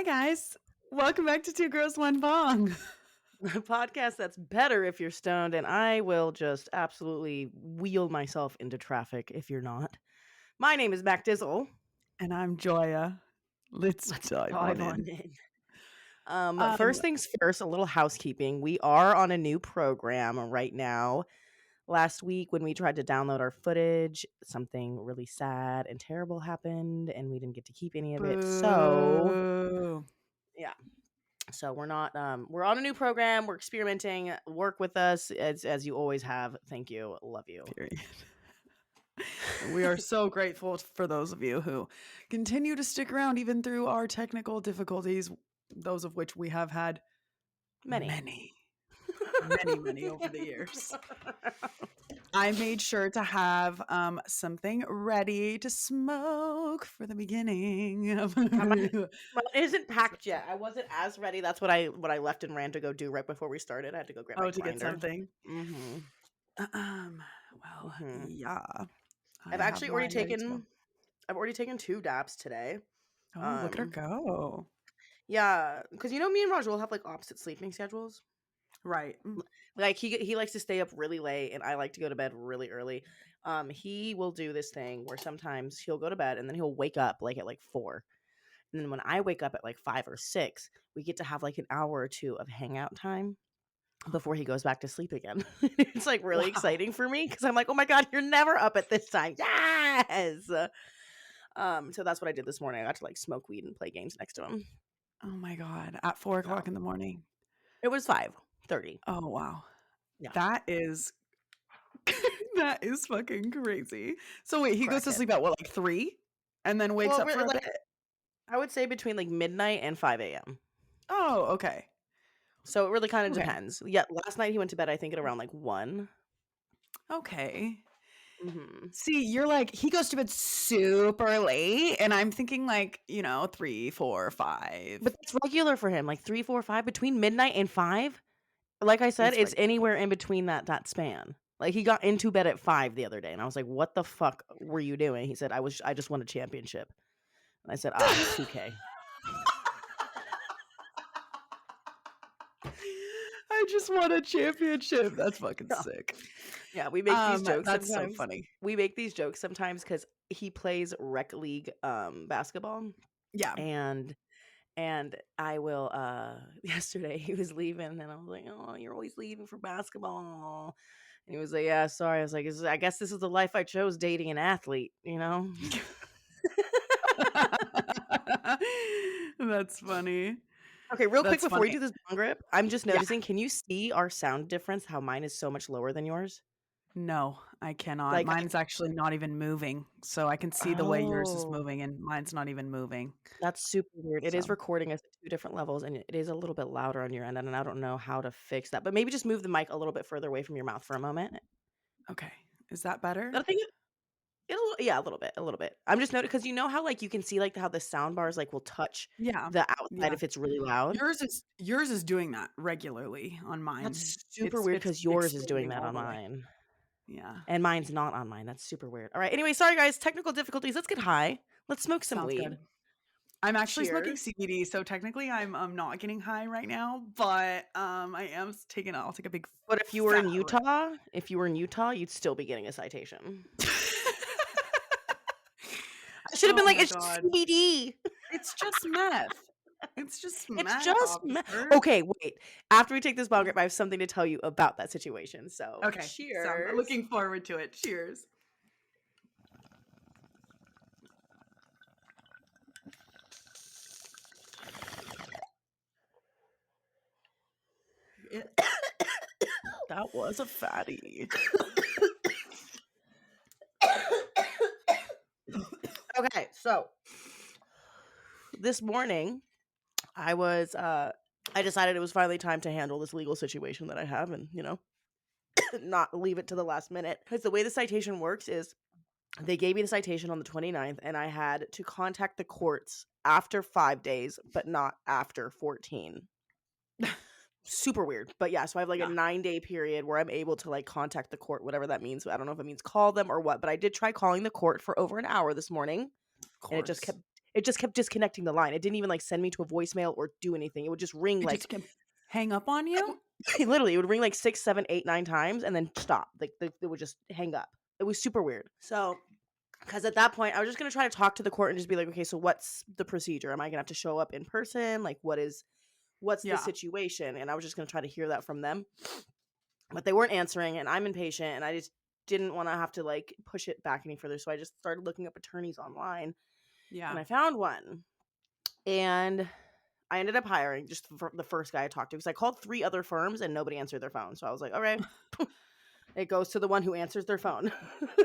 Hi, guys. Welcome back to Two Girls, One Bong. A podcast that's better if you're stoned, and I will just absolutely wheel myself into traffic if you're not. My name is MacDizzle. And I'm Joya. Let's dive on in. First things first, a little housekeeping. We are on a new program right now. Last week, when we tried to download our footage, something really sad and terrible happened, and we didn't get to keep any of it. So, Boo. yeah. So we're not we're on a new program. We're experimenting. Work with us as you always have. Thank you. Love you. Period. We are so grateful for those of you who continue to stick around even through our technical difficulties, those of which we have had many over the years. I made sure to have something ready to smoke for the beginning of Mine isn't packed yet. I wasn't as ready. That's what I left and ran to go do right before we started. I had to go grab my to get grinder. something. Mm-hmm. Well, yeah. I've actually already taken. I've already taken 2 daps today. Oh, look at her go! Yeah, because me and Rajul have like opposite sleeping schedules. Right. Like he likes to stay up really late, and I like to go to bed really early. He will do this thing where sometimes he'll go to bed and then he'll wake up like at like 4. And then when I wake up at like 5 or 6, we get to have like an hour or 2 of hangout time before he goes back to sleep again. It's like really exciting for me because I'm like, oh my God, you're never up at this time. Yes. So that's what I did this morning. I got to like smoke weed and play games next to him. Oh my God. At 4 o'clock in the morning. It was 5:30. Oh, wow. Yeah. That is that is fucking crazy. So wait, he goes to sleep at what, like 3? And then wakes up for a bit? I would say between like midnight and 5 a.m. Oh, okay. So it really kind of depends. Yeah, last night he went to bed, I think, at around like 1. Okay. Mm-hmm. See, you're like, he goes to bed super late, and I'm thinking like, 3, 4, 5. But that's regular for him, like 3, 4, 5, between midnight and 5. Like I said, it's anywhere in between that span. Like he got into bed at 5 the other day, and I was like, "What the fuck were you doing?" He said, I just won a championship." And I said, 2K. I just won a championship. That's fucking sick. Yeah, we make these jokes that's sometimes. so funny. We make these jokes sometimes because he plays rec league basketball. Yeah. And I will yesterday he was leaving and I was like, "Oh, you're always leaving for basketball." And he was like, "Yeah, sorry." I was like, "I guess this is the life I chose, dating an athlete, you know?" That's funny. Okay, real quick before we do this bong rip, I'm just noticing, can you see our sound difference, how mine is so much lower than yours? No, I cannot. Like, mine's actually not even moving. So I can see the way yours is moving and mine's not even moving. That's super weird. It is recording us at 2 different levels and it is a little bit louder on your end, and I don't know how to fix that. But maybe just move the mic a little bit further away from your mouth for a moment. Okay. Is that better? I think a little bit. I'm just noting because you know how like you can see like how the sound bars like will touch the outside if it's really loud. Yours is doing that regularly on mine. That's super weird because yours is doing that on mine. Yeah. And mine's not on mine. That's super weird. All right. Anyway, sorry guys, technical difficulties. Let's get high. Let's smoke some weed. Good. I'm actually smoking CBD, so technically I'm not getting high right now, but I am I'll take a big. But if you were in Utah, you'd still be getting a citation. I should have been like, it's CBD. It's just meth. It's just meth. It's just meth. Okay, wait. After we take this bong rip, I have something to tell you about that situation. So, okay. Cheers. So I'm looking forward to it. Cheers. That was a fatty. Okay, so this morning I decided it was finally time to handle this legal situation that I have and, not leave it to the last minute. Because the way the citation works is they gave me the citation on the 29th and I had to contact the courts after 5 days, but not after 14. Super weird. But yeah, so I have like a 9-day period where I'm able to like contact the court, whatever that means. I don't know if it means call them or what, but I did try calling the court for over an hour this morning. And it just kept It just kept disconnecting the line. It didn't even like send me to a voicemail or do anything. It would just ring It like just can hang up on you? literally it would ring like 6, 7, 8, 9 times and then stop. Like it would just hang up. It was super weird. So because at that point I was just gonna try to talk to the court and just be like, okay, so what's the procedure? Am I gonna have to show up in person? Like what's the Yeah. situation? And I was just gonna try to hear that from them. But they weren't answering and I'm impatient and I just didn't want to have to like push it back any further. So I just started looking up attorneys online Yeah. and I found one. And I ended up hiring just the first guy I talked to because I called 3 other firms and nobody answered their phone. So I was like, all right, it goes to the one who answers their phone.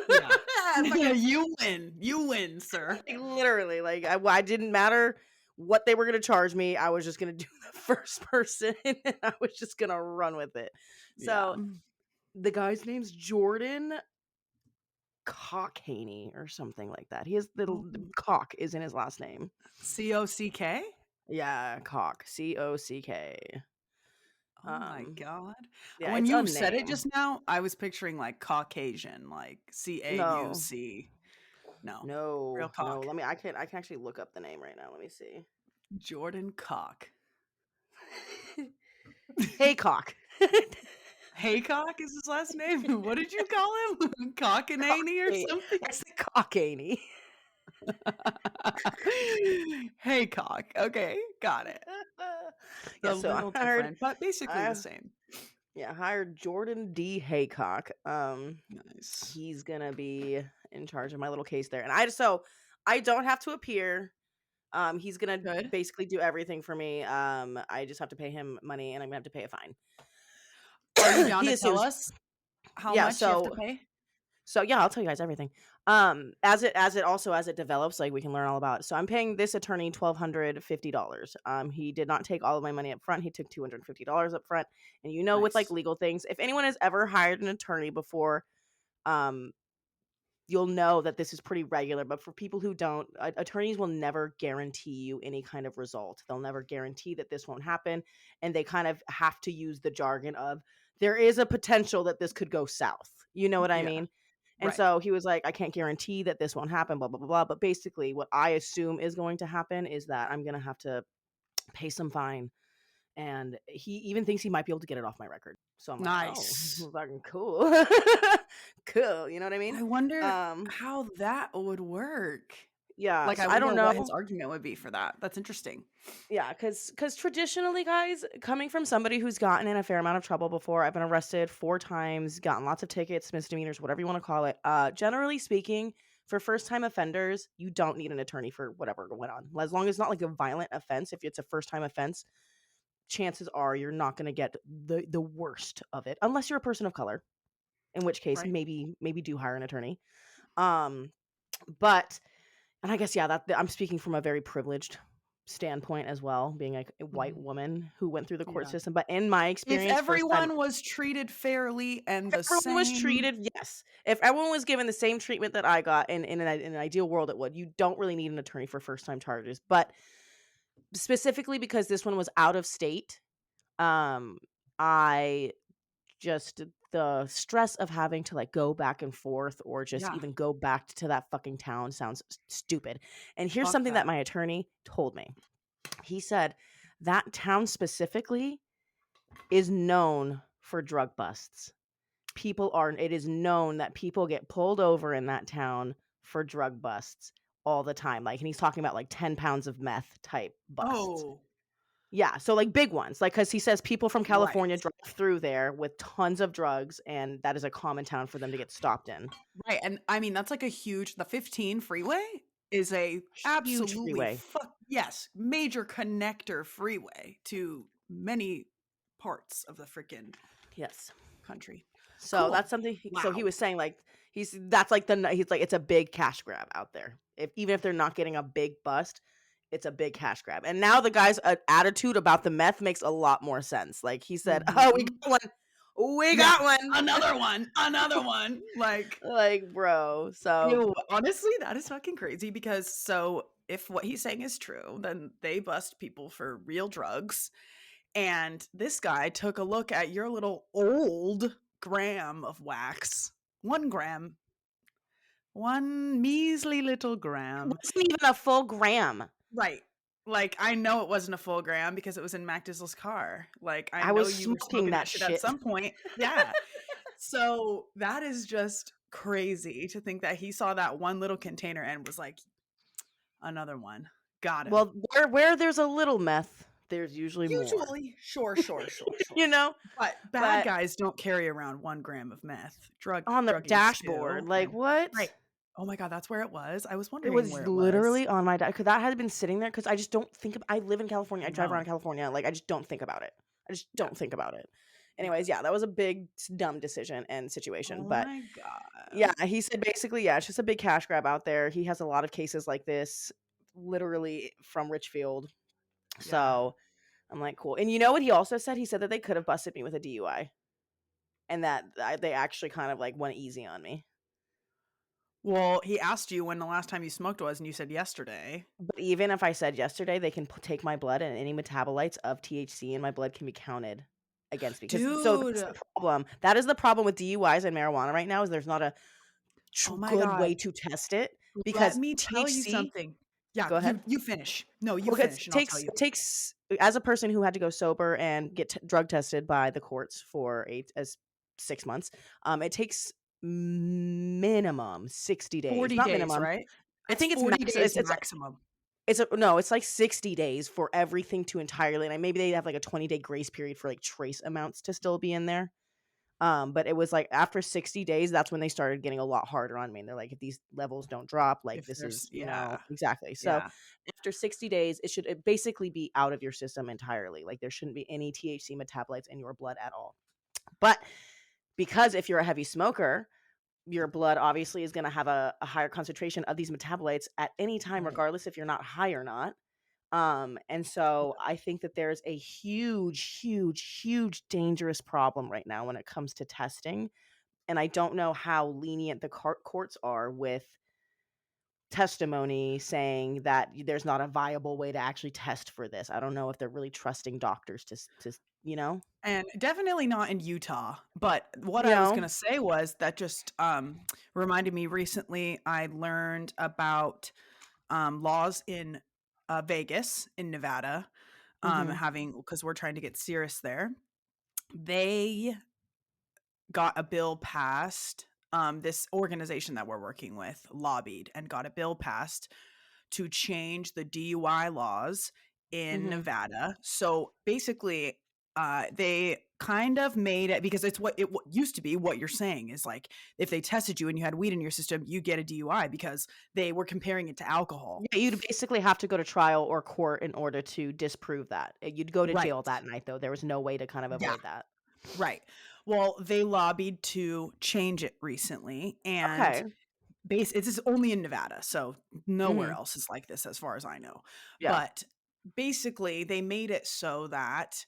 Yeah. You win, sir. Like, literally, like I didn't matter what they were going to charge me. I was just going to do the first person and I was just going to run with it. So the guy's name's Jordan Cockhaney or something like that. He has the cock is in his last name. COCK? Yeah, cock. COCK. Oh my god. Yeah, when it's you a said it name. just now, I was picturing like Caucasian, like CAUC. No. Real cock. No. I can actually look up the name right now. Let me see. Jordan Cock. Haycock. Haycock is his last name? What did you call him? Cockanany or something? It's the Cockaney. Haycock. Okay, got it. Yeah, A so little different, but basically the same. Yeah, hired Jordan D. Haycock. Nice. He's gonna be in charge of my little case there, and I don't have to appear. He's gonna basically do everything for me. I just have to pay him money, and I'm gonna have to pay a fine. Are you down to tell us how much you have to pay? So yeah, I'll tell you guys everything. As it develops, like we can learn all about it. So I'm paying this attorney $1,250. He did not take all of my money up front. He took $250 up front. And with like legal things, if anyone has ever hired an attorney before, you'll know that this is pretty regular. But for people who don't, attorneys will never guarantee you any kind of result. They'll never guarantee that this won't happen. And they kind of have to use the jargon of there is a potential that this could go south. You know what I mean? And so he was like, I can't guarantee that this won't happen, blah, blah, blah, blah. But basically what I assume is going to happen is that I'm going to have to pay some fine. And he even thinks he might be able to get it off my record. So I'm like, nice. Oh, fucking cool. Cool. You know what I mean? I wonder how that would work. Yeah. Like, so I don't know what his argument would be for that. That's interesting. Yeah, because traditionally, guys, coming from somebody who's gotten in a fair amount of trouble before, I've been arrested 4 times, gotten lots of tickets, misdemeanors, whatever you want to call it. Generally speaking, for first-time offenders, you don't need an attorney for whatever went on. As long as it's not like a violent offense, if it's a first-time offense, chances are you're not going to get the worst of it, unless you're a person of color, in which case maybe do hire an attorney. But, and I guess, yeah, I'm speaking from a very privileged standpoint as well, being a white woman who went through the court system. But in my experience, if everyone was treated fairly and the same, was treated, yes. If everyone was given the same treatment that I got, in an ideal world, it would. You don't really need an attorney for first-time charges, but specifically because this one was out of state, I just the stress of having to like go back and forth or just even go back to that fucking town sounds stupid. And here's something that my attorney told me. He said that town specifically is known for drug busts. It is known that people get pulled over in that town for drug busts all the time. Like, and he's talking about like 10 pounds of meth type busts. Oh. Yeah, so like big ones, like because he says people from California drive through there with tons of drugs, and that is a common town for them to get stopped in. Right, and I mean that's like the 15 freeway is a absolutely freeway. Major connector freeway to many parts of the freaking country. So that's something. So he was saying like he's like it's a big cash grab out there. Even if they're not getting a big bust, it's a big cash grab. And now the guy's attitude about the meth makes a lot more sense. Like he said, oh, we got one. We got one. Another one. Like, bro. So honestly, that is fucking crazy because if what he's saying is true, then they bust people for real drugs. And this guy took a look at your little old gram of wax. 1 gram. 1 measly little It gram. wasn't even a full gram. Right. Like, I know it wasn't a full gram because it was in MacDizzle's car. Like, I I know was you were smoking smoking that that shit at shit. some point. Yeah. So, that is just crazy to think that he saw that one little container and was like, "Another one. Got him." Well, where there's a little meth, there's usually more. Usually. Sure. You know? But bad But guys don't carry around 1 gram of meth. on the Druggies dashboard, do, like, and what? right. Oh my god, that's where it was? I was It wondering was where it was. literally on my because that had been sitting there because I just don't think I live in California, I I drive around know. California, like, I just don't think about it. I just Yeah. don't think about it. Yeah. Anyways, yeah, that was a big dumb decision and situation, Oh but my god. yeah, he said basically, yeah, it's just a big cash grab out there. He has a lot of cases like this, literally from Richfield. Yeah. So I'm like, cool. And you know what he also said? He said that they could have busted me with a DUI, and that they actually kind of like went easy on me. Well, he asked you when the last time you smoked was, and you said yesterday. But even if I said yesterday, they can take my blood, and any metabolites of THC in my blood can be counted against me. So that's Dude. the problem. That is the problem with DUIs and marijuana right now, is there's not a Oh my good way god. to test it, Let because me tell you THC. something. Yeah, Go ahead. you finish. No, you Well, finish, and I'll tell you. it takes as a person who had to go sober and get drug tested by the courts for 6 months. It takes minimum 60 days. 40 Not days, minimum. right? I It's think it's 40 max. days maximum. It's like 60 days for everything to entirely, and maybe they have like a 20-day grace period for like trace amounts to still be in there. But it was like after 60 days, that's when they started getting a lot harder on me. And they're like, if these levels don't drop, like If this there's is, yeah. exactly. So Yeah. after 60 days, it should basically be out of your system entirely. Like there shouldn't be any THC metabolites in your blood at all. But because if you're a heavy smoker, your blood obviously is going to have a higher concentration of these metabolites at any time, Right. regardless if you're not high or not. And so I think that there's a huge dangerous problem right now when it comes to testing. And I don't know how lenient the courts are with testimony saying that there's not a viable way to actually test for this. I don't know if they're really trusting doctors to And definitely not in Utah. But what you I was know. gonna say was that just reminded me recently I learned about laws in Vegas in Nevada, Mhm. having because we're trying to get Cirrus there. They got a bill passed. This organization that we're working with lobbied and got a bill passed to change the DUI laws in Mhm. Nevada. So basically, they kind of made it because it's what it used to be. What you're saying is like if they tested you and you had weed in your system, you get a DUI because they were comparing it to alcohol. Yeah, you'd basically have to go to trial or court in order to disprove that. You'd go to Right. jail that night, though. There was no way to kind of Yeah. avoid that. Right. Well, they lobbied to change it recently, and Okay. it's only in Nevada, so nowhere Mhm. else is like this as far as I know. Yeah. But basically, they made it so that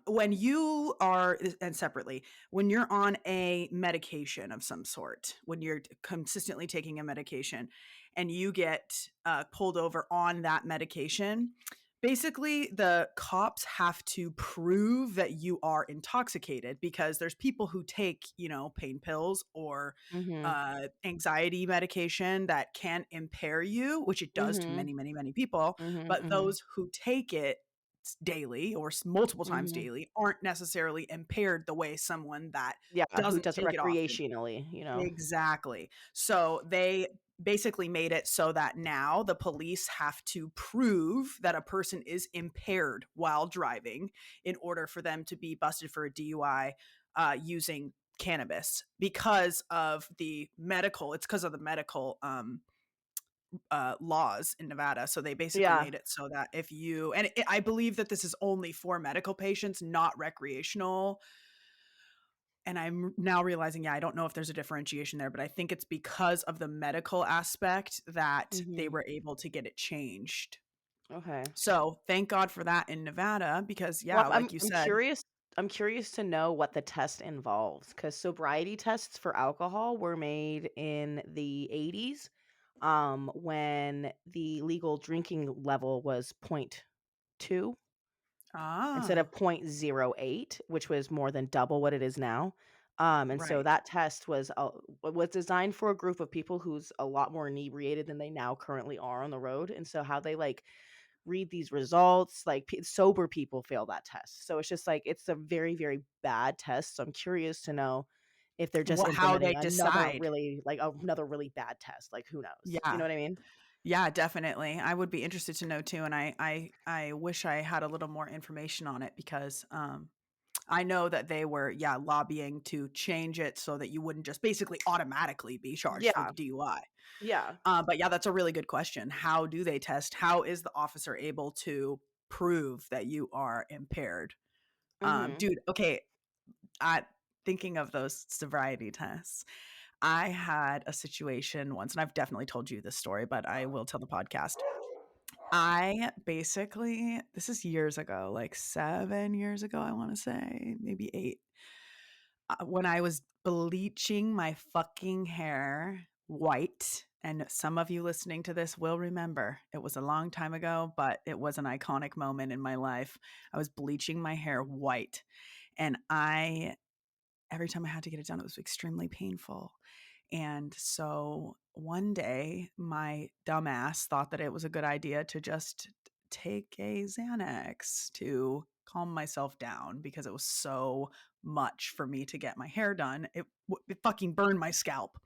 when you are, and separately, when you're on a medication of some sort, when you're consistently taking a medication and you get pulled over on that medication, basically the cops have to prove that you are intoxicated because there's people who take, pain pills or Mhm. anxiety medication that can impair you, which it does to Mhm. many, many, many people. Mhm. But Mhm. those who take it daily or multiple times Mhm. daily aren't necessarily impaired the way someone that Yeah, who doesn't does it take it often. recreationally. Exactly. So they basically made it so that now the police have to prove that a person is impaired while driving in order for them to be busted for a DUI using cannabis because of the medical. It's because of the medical laws in Nevada. So they basically Yeah. made it so that if you, and I believe that this is only for medical patients, not recreational. And I'm now realizing, yeah, I don't know if there's a differentiation there, but I think it's because of the medical aspect that they Mhm. were able to get it changed. Okay. So thank God for that in Nevada, because Well, yeah, I'm like you I'm said, curious I'm curious to know what the test involves, because sobriety tests for alcohol were made in the 80s, when the legal drinking level was 0.2 instead ah, of 0.08, which was more than double what it is now. And so Right. that test was designed for a group of people who's a lot more inebriated than they now currently are on the road. And so how they like read these results, like sober people fail that test. So it's just like it's a very, very bad test. So I'm curious to know if they're just How they implementing decide. another really bad test. Like who knows? You Yeah. know what I mean? Yeah, definitely. I would be interested to know too, and I wish I had a little more information on it because I know that they were lobbying to change it so that you wouldn't just basically automatically be charged for Yeah. the DUI. Yeah. But yeah, that's a really good question. How do they test? How is the officer able to prove that you are impaired? Mm-hmm. Dude, okay, thinking of those sobriety tests. I had a situation once, and I've definitely told you this story, but I will tell the podcast. I basically, this is years ago, like 7 years ago, I want to say, maybe 8. When I was bleaching my fucking hair white, and some of you listening to this will remember it was a long time ago, but it was an iconic moment in my life. I was bleaching my hair white, and every time I had to get it done, it was extremely painful. And so one day, my dumbass thought that it was a good idea to just take a Xanax to calm myself down because it was so much for me to get my hair done. It fucking burned my scalp.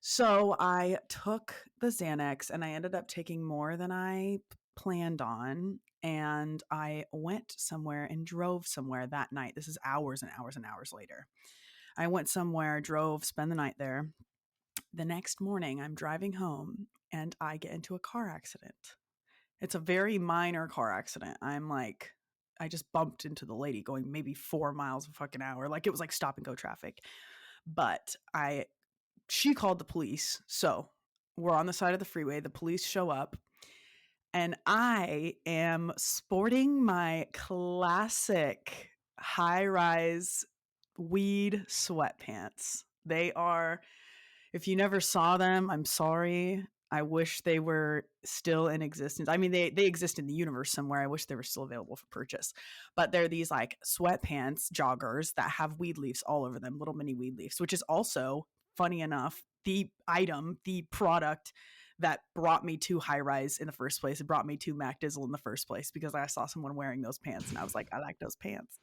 So I took the Xanax and I ended up taking more than I planned on. And I went somewhere and drove somewhere that night. This is hours and hours and hours later. I went somewhere, drove, spent the night there. The next morning, I'm driving home and I get into a car accident. It's a very minor car accident. I just bumped into the lady going maybe 4 miles a fucking hour. Like it was like stop and go traffic. But she called the police. So we're on the side of the freeway. The police show up and I am sporting my classic high rise weed sweatpants. They are, if you never saw them, I'm sorry. I wish they were still in existence. I mean, they exist in the universe somewhere. I wish they were still available for purchase. But they're these like sweatpants, joggers that have weed leaves all over them, little mini weed leaves, which is also, funny enough, the product that brought me to High Rise in the first place. It brought me to MacDizzle in the first place because I saw someone wearing those pants and I was like, I like those pants.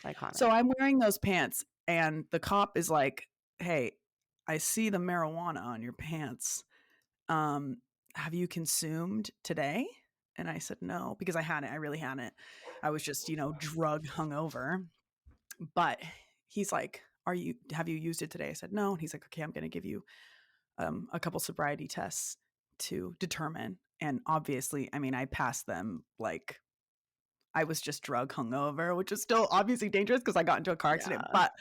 Iconic. So I'm wearing those pants and the cop is like, hey, I see the marijuana on your pants. Have you consumed today? And I said, no, because I hadn't. I really hadn't. I was just, drug hungover. But he's like, have you used it today? I said, no. And he's like, okay, I'm going to give you a couple sobriety tests to determine. And obviously, I mean, I passed them like I was just drug hungover, which is still obviously dangerous because I got into a car accident, but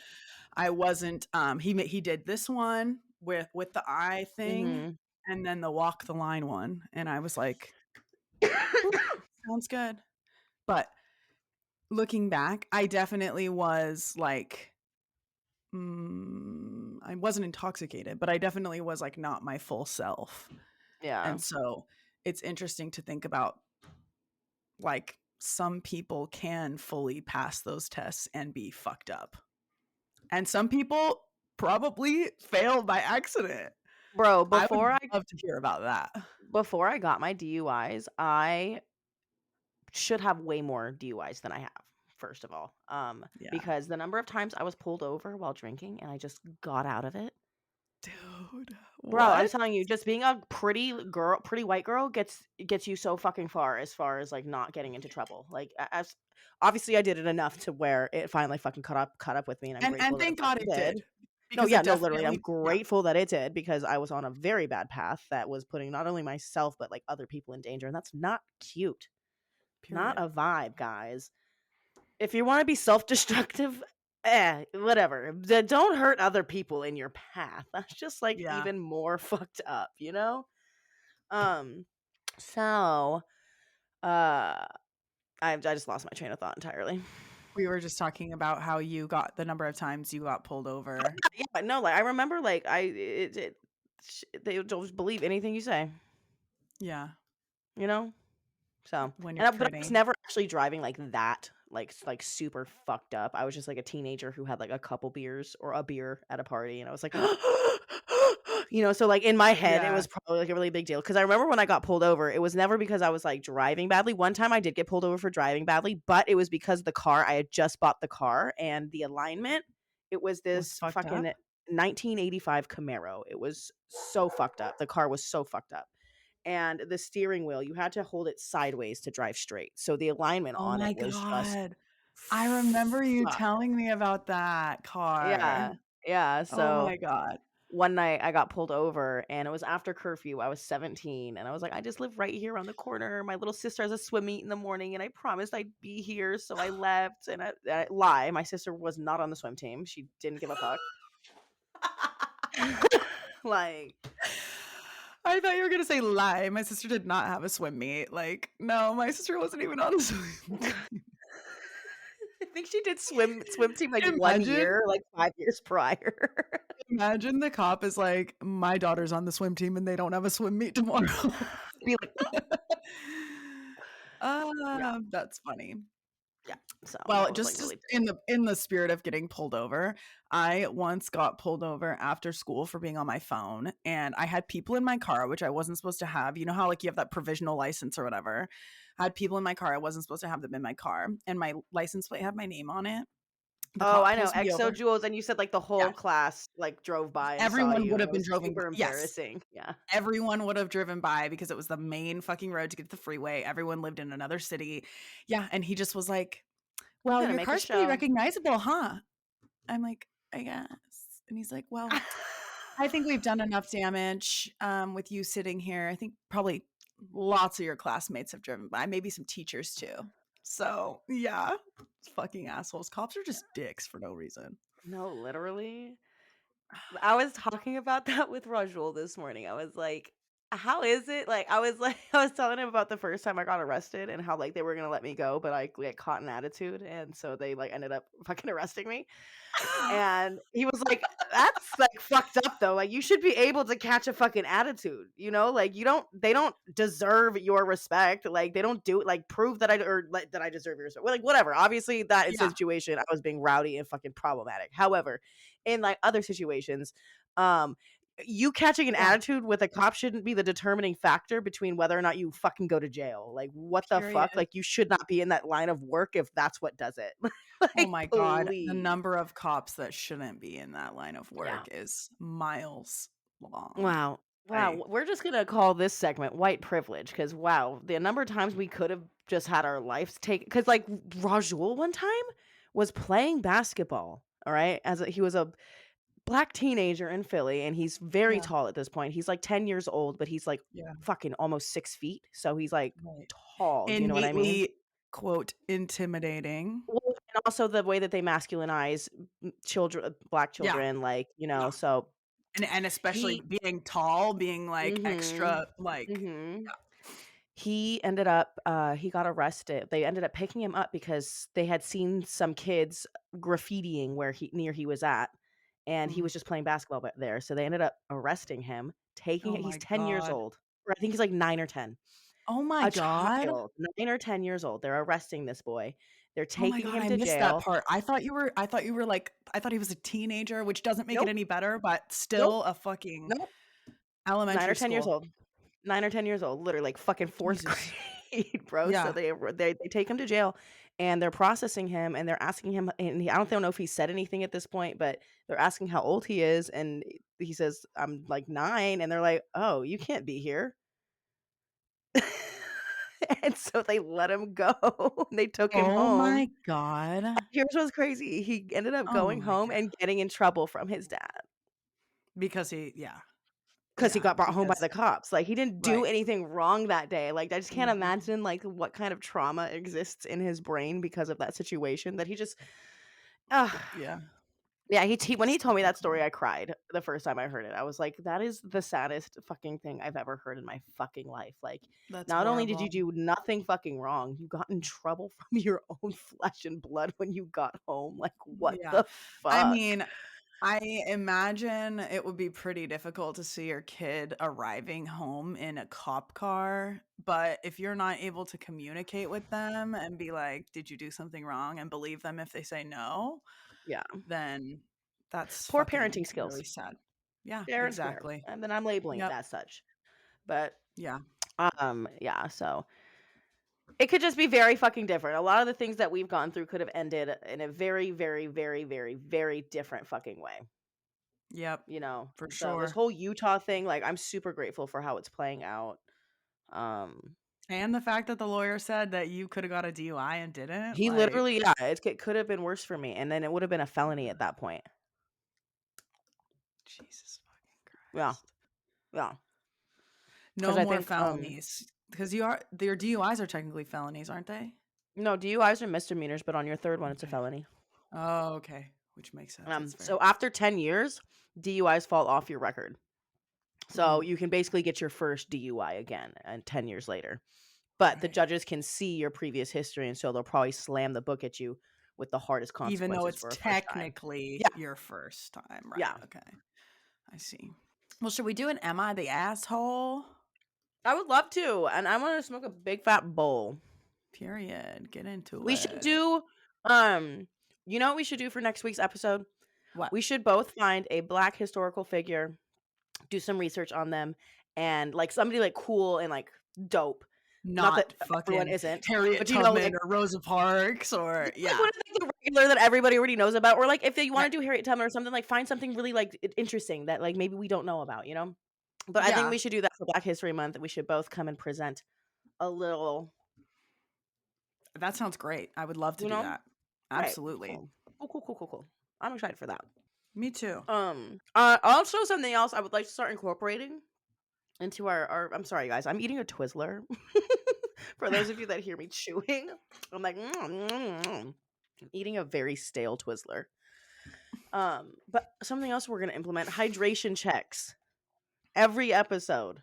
I wasn't. He did this one with the eye thing, Mm-hmm. and then the walk the line one, and I was like, sounds good. But looking back, I definitely was like, I wasn't intoxicated, but I definitely was like not my full self. Yeah. And so it's interesting to think about, like, some people can fully pass those tests and be fucked up. And some people probably fail by accident. Bro, I would love to hear about that. before I got my DUIs, I should have way more DUIs than I have, first of all. Yeah. Because the number of times I was pulled over while drinking and I just got out of it. Dude, Bro, I'm what? telling you, just being a pretty white girl gets you so fucking far as like not getting into trouble. Like as obviously I did it enough to where it finally fucking caught up with me, and I'm And grateful that it thank God fucking it did. did. No, Because yeah, it no, literally, I'm definitely, yeah, grateful that it did because I was on a very bad path that was putting not only myself but like other people in danger, and that's not cute. Not period. a vibe, guys. If you want to be self-destructive, whatever. Don't hurt other people in your path. That's just like Yeah. even more fucked up, you know? So, I just lost my train of thought entirely. We were just talking about how you got the number of times you got pulled over. Yeah, but no, like I remember, like they don't believe anything you say, Yeah. you know. So, When you're but I was pretty. never actually driving like that like super fucked up. I was just like a teenager who had like a couple beers or a beer at a party, and I was like, so like in my head, it Yeah. was probably like a really big deal. Because I remember when I got pulled over, it was never because I was like driving badly. One time I did get pulled over for driving badly, but it was because the car, I had just bought the car and the alignment, it was Was this fucked fucking up. 1985 Camaro. It was so fucked up. The car was so fucked up. And the steering wheel, you had to hold it sideways to drive straight. So the alignment Oh on it my was just God. I remember you fucked. telling me about that car. Yeah. Yeah. Oh So my God. one night I got pulled over and it was after curfew. I was 17 and I was like, I just live right here around the corner. My little sister has a swim meet in the morning and I promised I'd be here. So I left and I lie. My sister was not on the swim team. She didn't give a fuck. Like, I thought you were gonna say lie. My sister did not have a swim meet. Like, no, my sister wasn't even on the swim team. I think she did swim team like 1 Imagine, year, like 5 years prior. imagine the cop is like, my daughter's on the swim team and they don't have a swim meet tomorrow. Be like, yeah, That's funny. yeah. So Well, that was like just really in the spirit of getting pulled over, I once got pulled over after school for being on my phone, and I had people in my car, which I wasn't supposed to have. You know how like you have that provisional license or whatever. I had people in my car. I wasn't supposed to have them in my car, and my license plate had my name on it. The Oh, cop I know. pulls me Exo over. Jewels, and you said like the whole Yeah, class like drove by and saw everyone you, would and have it been was driving. super Yes, embarrassing. Yeah. everyone would have driven by because it was the main fucking road to get to the freeway. Everyone lived in another city. Yeah, and he just was like, I'm well, gonna your make a car's pretty show. recognizable, huh? I'm like, I guess. And he's like, well, I think we've done enough damage with you sitting here. I think probably lots of your classmates have driven by, maybe some teachers too. So, yeah, fucking assholes. Cops are just dicks for no reason. No, literally. I was talking about that with Rajul this morning. I was like, how is it? Like, I was like, I was telling him about the first time I got arrested and how like they were gonna let me go, but I get caught in attitude, and so they like ended up fucking arresting me. And he was like, that's like fucked up though. Like, you should be able to catch a fucking attitude, Like, they don't deserve your respect. Like, they don't do it. Like, prove that that I deserve your respect. Well, like, whatever. Obviously, that Yeah, situation, I was being rowdy and fucking problematic. However, in like other situations, um, you catching an yeah, attitude with a cop shouldn't be the determining factor between whether or not you fucking go to jail. Like, what the period. fuck? Like, you should not be in that line of work if that's what does it. Oh Like, my God. The please. number of cops that shouldn't be in that line of Yeah. work is miles long. Wow. I, Wow. We're just going to call this segment white privilege because, wow, the number of times we could have just had our lives taken. Because, like, Rajul one time was playing basketball, all right? He was a black teenager in Philly, and he's very yeah, tall at this point. He's like 10 years old, but he's like yeah, fucking almost 6 feet. So he's like right. tall. Do you know what I mean? Innately, quote, intimidating. Well, and also the way that they masculinize children, black Yeah, children, like, yeah. so And especially he. being tall, being like Mm-hmm. extra like Mm-hmm. He ended up he got arrested. They ended up picking him up because they had seen some kids graffitiing near he was at, and he mhm. was just playing basketball there. So they ended up arresting him, taking Oh it. He's my 10 years God. old. Or I think he's like 9 or 10. Oh my A God. child, 9 or 10 years old. They're arresting this boy. They're Oh my taking God, him I to missed that jail. part. I thought you were like I thought he was a teenager, which doesn't make it Nope. any better, but Nope. still a fucking Nope. 9 or elementary 10 years school. old. 9 or 10 years old, literally like fucking 4th Jesus. grade, bro. So Yeah. they take him to jail and they're processing him and they're asking him, and I don't know if he said anything at this point, but they're asking how old he is, and he says, I'm like 9, and they're like, oh, you can't be here. And so they let him go. They took him Oh home. my God. Here's what's crazy. He ended up Oh going my home God. and getting in trouble from his dad. Because yeah. Because he Yeah, got brought home by because the cops. Like, he didn't do right. anything wrong that day. Like, I just can't Mhm. imagine, like, what kind of trauma exists in his brain because of that situation that he just ugh. Yeah. Yeah, when he told me that story, Typical. I cried the first time I heard it. I was like, that is the saddest fucking thing I've ever heard in my fucking life. Like, That's not only did you horrible. do nothing fucking wrong, you got in trouble from your own flesh and blood when you got home. Like, what Yeah. the I fuck? mean, I imagine it would be pretty difficult to see your kid arriving home in a cop car, but if you're not able to communicate with them and be like, "Did you do something wrong?" and believe them if they say no, Yeah. then that's Poor fucking parenting skills. really sad. Yeah, Fair and square. exactly. And then I'm labeling it Yep. as such. But Yeah. yeah, so it could just be very fucking different. A lot of the things that we've gone through could have ended in a very, very, very, very, very different fucking way. Yep. You know, For so this sure. whole Utah thing, like, I'm super grateful for how it's playing out. And the fact that the lawyer said that you could have got a DUI and didn't, He like, literally, yeah, it could have been worse for me, and then it would have been a felony at that point. Jesus fucking Yeah, Christ. yeah. No I more think, felonies. Because your DUIs are technically felonies, aren't they? no, DUIs are misdemeanors, but on your third one, it's a Okay. felony. Oh, okay. Which makes sense. That's fair. So after 10 years, DUIs fall off your record. So you can basically get your first DUI again and 10 years later. But the Right. judges can see your previous history, and so they'll probably slam the book at you with the hardest Even though consequences it's for a first time. technically Yeah, your first time. Right. yeah. Okay. I see. Well, should we do an Am I the Asshole? I would love to, and I want to smoke a big fat bowl. Period. Get into We it. should do, you know what we should do for next week's episode? What? We should both find a Black historical figure, do some research on them, and like somebody like cool and like dope. Not that everyone fucking isn't, Harriet but you know, Tubman like, or Rosa Parks or like yeah. what is like the regular that everybody already knows about, or like if you want to do Harriet Tubman or something, like find something really like interesting that like maybe we don't know about, you know. But I think Yeah. we should do that for Black History Month. We should both come and present a little, That sounds great. I would love to you do know, that. right? Absolutely. Cool. I'm excited for that. Me too. Also something else I would like to start incorporating into our I'm sorry guys, I'm eating a Twizzler. For those of you that hear me chewing, I'm like I'm eating a very stale Twizzler. But something else we're gonna implement: hydration checks. Every episode,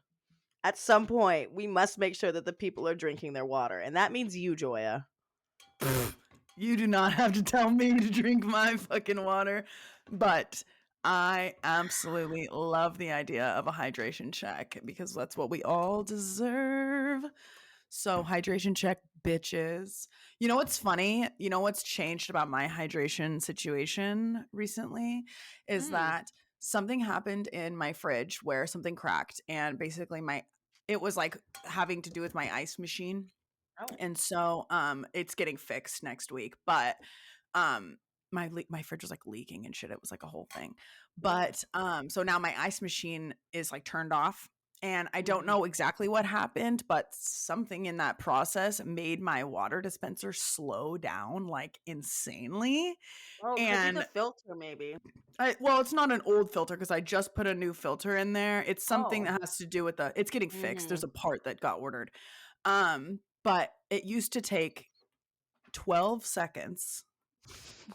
at some point, we must make sure that the people are drinking their water, and that means you, Joya. You do not have to tell me to drink my fucking water, but I absolutely love the idea of a hydration check because that's what we all deserve. So, hydration check, bitches. You know what's funny? You know what's changed about my hydration situation recently is that something happened in my fridge where something cracked, and basically it was like having to do with my ice machine. Oh. And so it's getting fixed next week, but my fridge was like leaking and shit. It was like a whole thing. But so now my ice machine is like turned off, and I don't know exactly what happened, but something in that process made my water dispenser slow down like insanely. Oh, could be And the filter, maybe. well, it's not an old filter because I just put a new filter in there. It's something Oh. that has to do with it's getting fixed. There's a part that got ordered. But it used to take 12 seconds,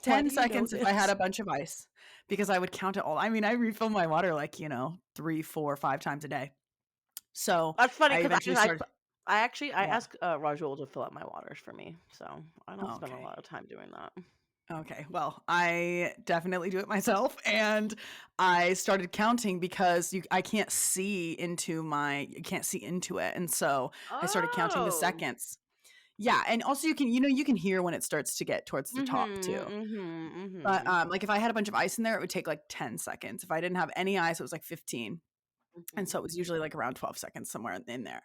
10 seconds if I had a bunch of ice, because I would count it all. I mean, I refill my water like, 3, 4, 5 times a day. So That's funny I because eventually started. I What? asked Rajul to fill up my waters for me, so I don't spend a Okay. lot of time doing that. Okay. Well, I definitely do it myself, and I started counting because I can't see into you can't see into it, and so I started counting the seconds. Yeah, and also you can hear when it starts to get towards the top too. But like if I had a bunch of ice in there, it would take like 10 seconds. If I didn't have any ice, it was like 15. And so it was usually like around 12 seconds somewhere in there.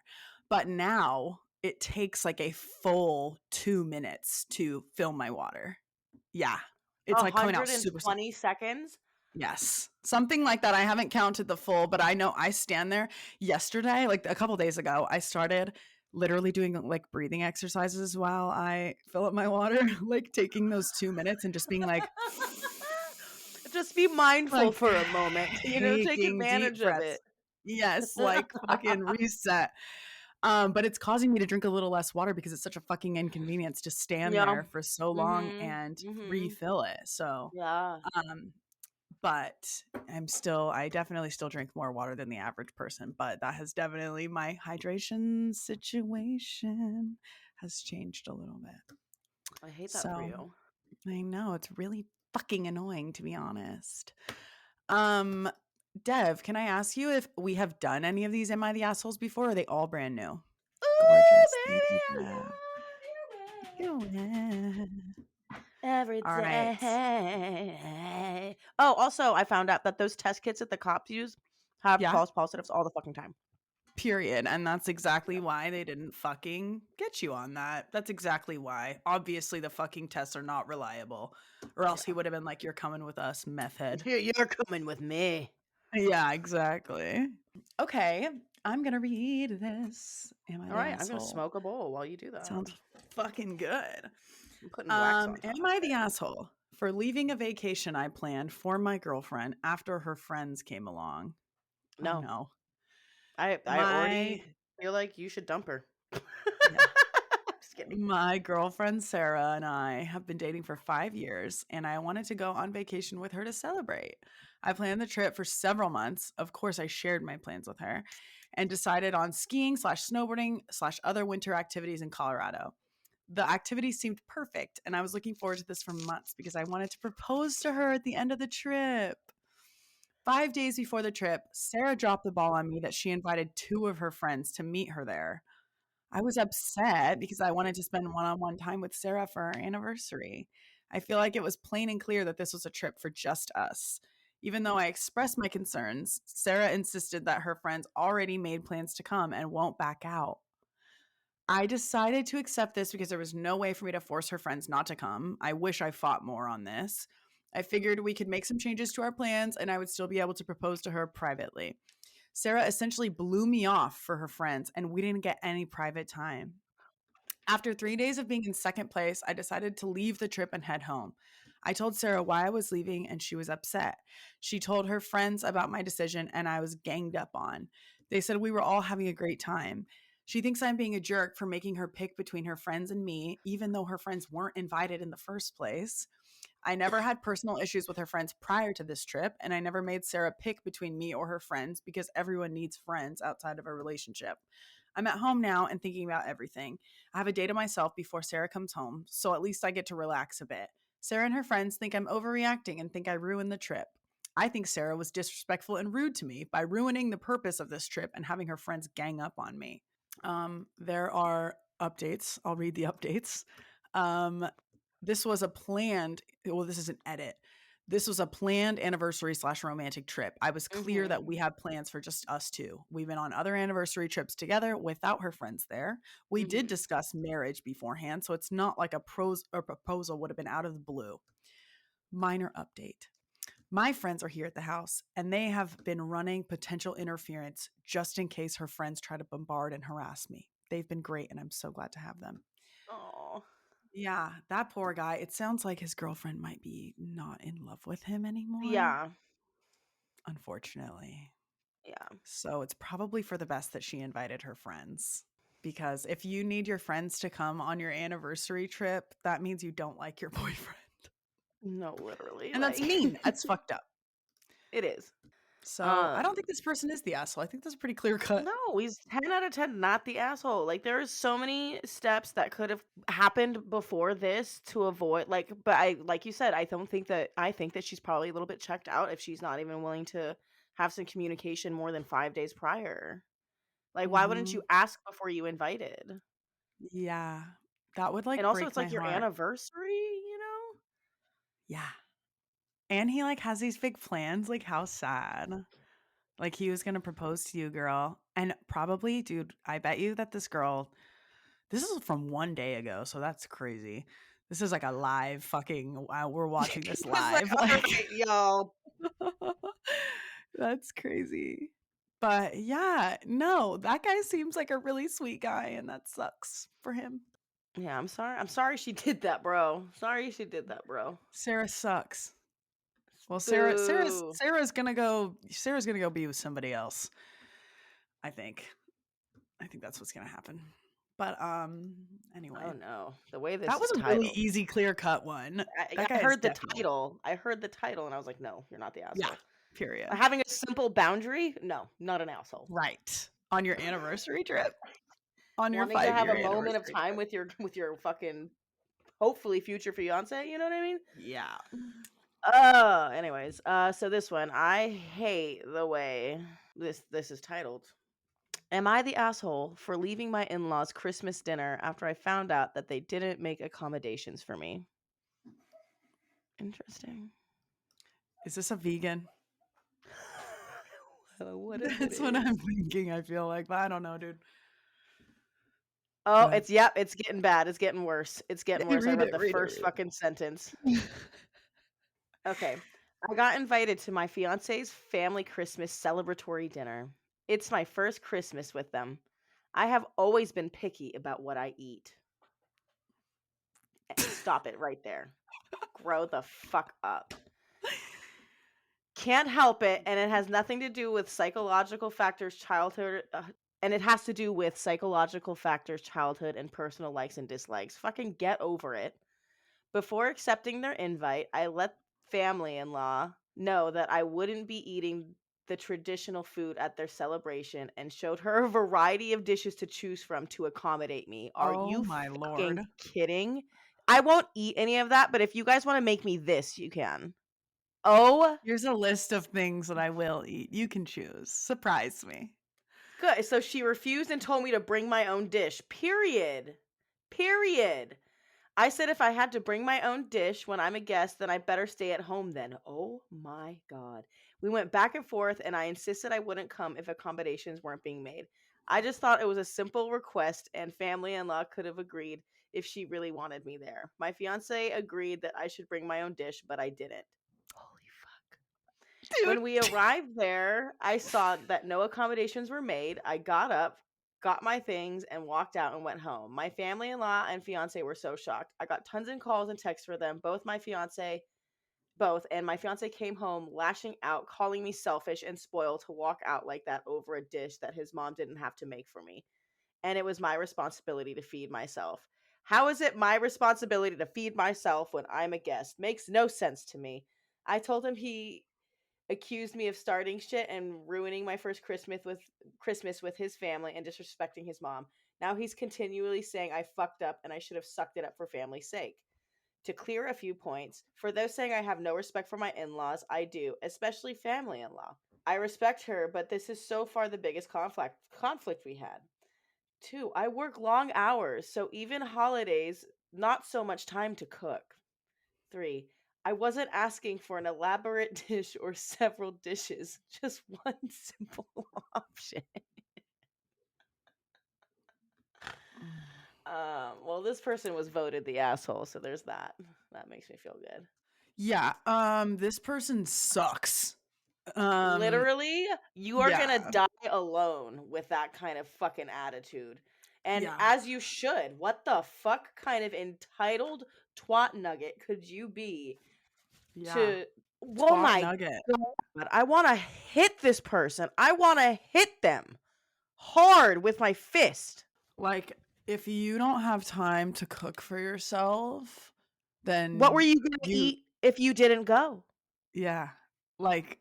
But now it takes like a full 2 minutes to fill my water. Yeah. It's like coming out super 120 seconds. Yes. Something like that. I haven't counted the full, but I know I stand there. Yesterday, like a couple days ago, I started literally doing like breathing exercises while I fill up my water, like taking those 2 minutes and just being like, Just be mindful like for a moment, take taking deep advantage of breaths. it. Yes, like fucking reset. But it's causing me to drink a little less water because it's such a fucking inconvenience to stand Yeah. there for so long and refill it. So, Yeah. but I definitely still drink more water than the average person, but that has definitely, my hydration situation has changed a little bit. I hate that for you. I know, it's really fucking annoying, to be honest. Dev, can I ask you if we have done any of these Am I the Assholes before, or are they all brand new? Gorgeous. Thank you, Dev. Every All right. day. Oh, also, I found out that those test kits that the cops use have Yeah. false positives all the fucking time. Period. And that's exactly why they didn't fucking get you on that. That's exactly why. Obviously, the fucking tests are not reliable. Or else he would have been like, you're coming with us, meth head. You're coming with me. Yeah, exactly. Okay, I'm going to read this. Am I All the right, I'm asshole? going to smoke a bowl while you do that. Sounds fucking good. I'm putting wax on top Am I the asshole for leaving a vacation I planned for my girlfriend after her friends came along? No. Oh, no. I already feel like you should dump her. Yeah. Just kidding. My girlfriend Sarah and I have been dating for 5 years, and I wanted to go on vacation with her to celebrate. I planned the trip for several months. Of course, I shared my plans with her and decided on skiing / snowboarding / other winter activities in Colorado. The activity seemed perfect, and I was looking forward to this for months because I wanted to propose to her at the end of the trip. 5 days before the trip, Sarah dropped the ball on me that she invited 2 of her friends to meet her there. I was upset because I wanted to spend one-on-one time with Sarah for our anniversary. I feel like it was plain and clear that this was a trip for just us. Even though I expressed my concerns, Sarah insisted that her friends already made plans to come and won't back out. I decided to accept this because there was no way for me to force her friends not to come. I wish I fought more on this. I figured we could make some changes to our plans and I would still be able to propose to her privately. Sarah essentially blew me off for her friends, and we didn't get any private time. After 3 days of being in second place, I decided to leave the trip and head home. I told Sarah why I was leaving, and she was upset. She told her friends about my decision, and I was ganged up on. They said we were all having a great time. She thinks I'm being a jerk for making her pick between her friends and me, even though her friends weren't invited in the first place. I never had personal issues with her friends prior to this trip, and I never made Sarah pick between me or her friends because everyone needs friends outside of a relationship. I'm at home now and thinking about everything. I have a day to myself before Sarah comes home, so at least I get to relax a bit. Sarah and her friends think I'm overreacting and think I ruined the trip. I think Sarah was disrespectful and rude to me by ruining the purpose of this trip and having her friends gang up on me. There are updates. I'll read the updates. This was a planned, well, this is an edit. This was a planned anniversary / romantic trip. I was clear that we have plans for just us 2. We've been on other anniversary trips together without her friends there. We did discuss marriage beforehand, so it's not like a proposal would have been out of the blue. Minor update. My friends are here at the house, and they have been running potential interference just in case her friends try to bombard and harass me. They've been great, and I'm so glad to have them. Oh. Yeah, that poor guy. It sounds like his girlfriend might be not in love with him anymore. Yeah. Unfortunately. Yeah. So it's probably for the best that she invited her friends. Because if you need your friends to come on your anniversary trip, that means you don't like your boyfriend. No, literally. And that's mean. That's fucked up. It is. So I don't think this person is the asshole. I think that's pretty clear cut. No, he's 10 out of 10 not the asshole. Like, there's so many steps that could have happened before this to avoid, but I, like you said, I think that she's probably a little bit checked out if she's not even willing to have some communication more than 5 days prior. Like, why wouldn't you ask before you invited? Yeah, that would And also, break it's like my your heart. anniversary, you know? Yeah. And he has these big plans. How sad. He was going to propose to you, girl. And probably, dude, I bet you that this is from 1 day ago. So that's crazy. This is a live fucking, we're watching this live. Y'all. That's crazy. But yeah, no, that guy seems like a really sweet guy, and that sucks for him. Yeah, I'm sorry. I'm sorry she did that, bro. Sorry she did that, bro. Sarah sucks. Well, Sarah's gonna go be with somebody else. I think that's what's gonna happen. But anyway. Oh no, the way this that was a titled. really easy, clear cut one. I heard the title. I heard the title, and I was like, no, you're not the asshole. Yeah. Period. Having a simple boundary? No, not an asshole. Right. On your anniversary trip. On your 5-year wanting to have a moment of anniversary time trip. with your fucking hopefully future fiance. You know what I mean? Yeah. Oh, anyways, so this one, I hate the way this is titled. Am I the asshole for leaving my in-laws' Christmas dinner after I found out that they didn't make accommodations for me? Interesting. Is this a vegan? What if That's it what is? I'm thinking. I feel like, but I don't know, dude. Oh, Go it's getting bad. It's getting worse. It's getting worse. I read the first fucking sentence. Okay. I got invited to my fiance's family Christmas celebratory dinner. It's my first Christmas with them. I have always been picky about what I eat. Stop it right there. Grow the fuck up. Can't help it, and it has nothing to do with psychological factors, childhood, and it has to do with psychological factors, childhood, and personal likes and dislikes. Fucking get over it. Before accepting their invite, I let family-in-law know that I wouldn't be eating the traditional food at their celebration and showed her a variety of dishes to choose from to accommodate me. Are Oh you my fucking lord. kidding? I won't eat any of that, but if you guys want to make me this, you can. Oh, Here's a list of things that I will eat. You can choose. Surprise me. good. So she refused and told me to bring my own dish. Period. Period. I said if I had to bring my own dish when I'm a guest, then I better stay at home then. Oh my God. We went back and forth, and I insisted I wouldn't come if accommodations weren't being made. I just thought it was a simple request, and family-in-law could have agreed if she really wanted me there. My fiance agreed that I should bring my own dish, but I didn't. Holy fuck. Dude. When we arrived there, I saw that no accommodations were made. I got up, got my things, and walked out and went home. My family-in-law and fiance were so shocked. I got tons of calls and texts for them. Both, and my fiance came home lashing out, calling me selfish and spoiled to walk out like that over a dish that his mom didn't have to make for me. And it was my responsibility to feed myself. How is it my responsibility to feed myself when I'm a guest? Makes no sense to me. I told him he accused me of starting shit and ruining my first Christmas with his family and disrespecting his mom. Now he's continually saying I fucked up and I should have sucked it up for family's sake. To clear a few points, for those saying I have no respect for my in-laws, I do, especially family-in-law. I respect her, but this is so far the biggest conflict we had. 2, I work long hours, so even holidays, not so much time to cook. 3, I wasn't asking for an elaborate dish or several dishes, just one simple option. Well, this person was voted the asshole, so there's that. That makes me feel good. Yeah, this person sucks. Literally, you are gonna yeah. die alone with that kind of fucking attitude. And Yeah. as you should. What the fuck kind of entitled twat nugget could you be Yeah. to oh Twat my nugget. God, I want to hit this person. I want to hit them hard with my fist. Like, if you don't have time to cook for yourself, then What were you going to eat if you didn't go? Yeah. Like,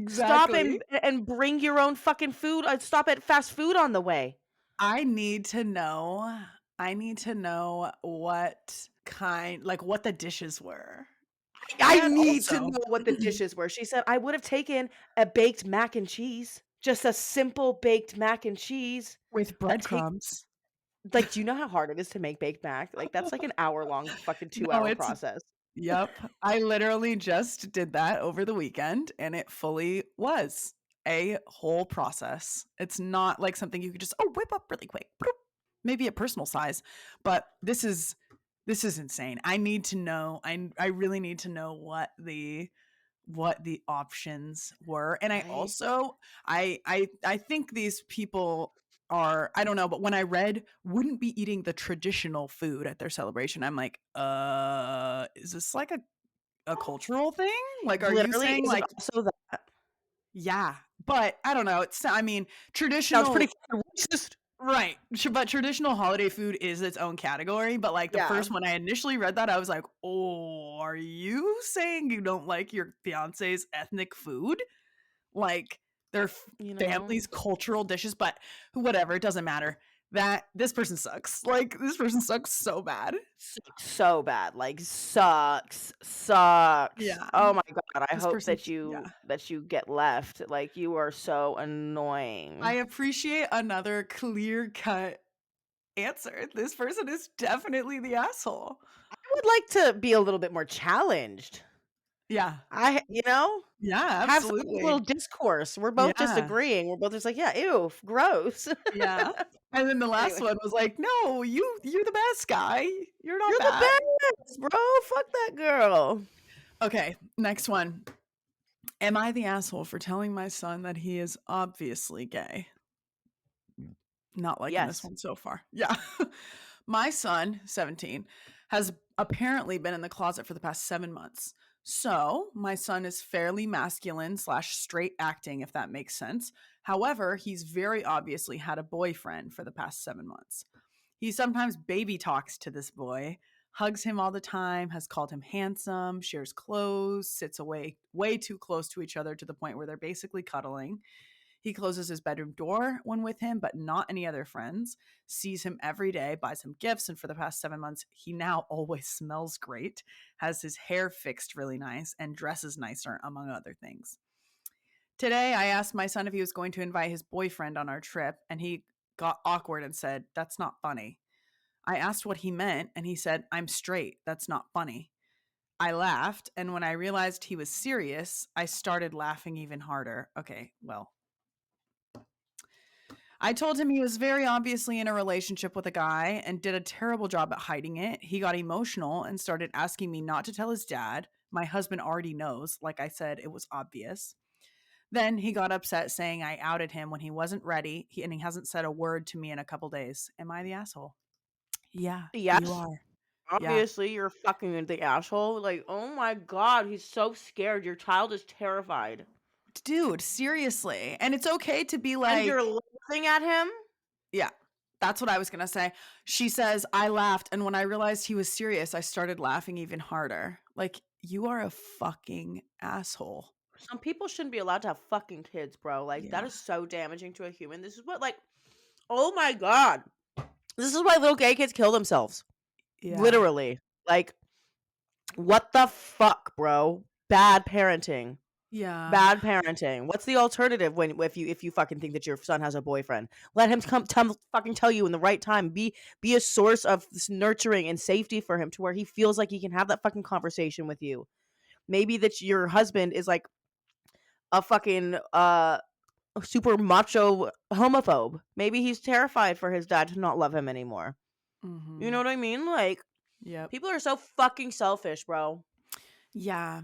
Stop exactly. and bring your own fucking food. Stop at fast food on the way. I need to know what kind, like what the dishes were. I And need to also, know what the dishes were. She said, I would have taken a baked mac and cheese. Just a simple baked mac and cheese. with breadcrumbs. Like, do you know how hard it is to make baked mac? Like, that's like an hour-long fucking 2-hour process. Yep. I literally just did that over the weekend, and it fully was a whole process. It's not like something you could just whip up really quick. Maybe a personal size, but this is insane. I need to know. I really need to know what the options were. And I also I think these people are, I don't know, but when I read wouldn't be eating the traditional food at their celebration, I'm like, is this like a cultural thing? Like, are you saying is like also that? Yeah, but I don't know. I mean, Sounds traditional, pretty racist. right? But traditional holiday food is its own category. But like the first when I initially read that, I was like, oh, are you saying you don't like your fiance's ethnic food? Like their family's cultural dishes, but whatever, it doesn't matter. that this person sucks. Like, this person sucks so bad. So bad. Like, sucks. Yeah. Oh my god. I This hope person, that yeah. you get left. Like, you are so annoying. I appreciate another clear-cut answer. This person is definitely the asshole. I would like to be a little bit more challenged. Yeah. Yeah, Have some absolutely. little discourse. We're both just Yeah. agreeing. We're both just like, yeah, ew, gross. Yeah. And then the last Anyway. one was like, "No, you're the best guy. You're not You're the bad." best, bro. Fuck that girl. Okay, next one. Am I the asshole for telling my son that he is obviously gay? Not liking this Yes. one so far. Yeah. My son, 17, has apparently been in the closet for the past 7 months. So my son is fairly masculine / straight acting, if that makes sense. However, he's very obviously had a boyfriend for the past 7 months. He sometimes baby talks to this boy, hugs him all the time, has called him handsome, shares clothes, sits away way too close to each other to the point where they're basically cuddling. He closes his bedroom door when with him, but not any other friends. Sees him every day, buys him gifts, and for the past 7 months, he now always smells great, has his hair fixed really nice, and dresses nicer, among other things. Today, I asked my son if he was going to invite his boyfriend on our trip, and he got awkward and said, "That's not funny." I asked what he meant, and he said, "I'm straight. That's not funny." I laughed, and when I realized he was serious, I started laughing even harder. Okay, well, I told him he was very obviously in a relationship with a guy and did a terrible job at hiding it. He got emotional and started asking me not to tell his dad. My husband already knows. Like I said, it was obvious. Then he got upset saying I outed him when he wasn't ready, and he hasn't said a word to me in a couple days. Am I the asshole? Yeah, you Yes. are. Yeah. Obviously, you're fucking the asshole. Like, oh my god, he's so scared. Your child is terrified. Dude, seriously. And it's okay to be And like, you're laughing at him? yeah, that's what I was going to say. She says, I laughed. And when I realized he was serious, I started laughing even harder. Like, you are a fucking asshole. Some people shouldn't be allowed to have fucking kids, bro. Like, Yeah. that is so damaging to a human. This is what, like, oh my god. This is why little gay kids kill themselves. Yeah. Literally. Like, what the fuck, bro? Bad parenting. Yeah. Bad parenting. What's the alternative if you fucking think that your son has a boyfriend? Let him fucking tell you in the right time. Be a source of nurturing and safety for him to where he feels like he can have that fucking conversation with you. Maybe that your husband is like a fucking super macho homophobe. Maybe he's terrified for his dad to not love him anymore. Mm-hmm. You know what I mean? Like, yep. People are so fucking selfish, bro. Yeah.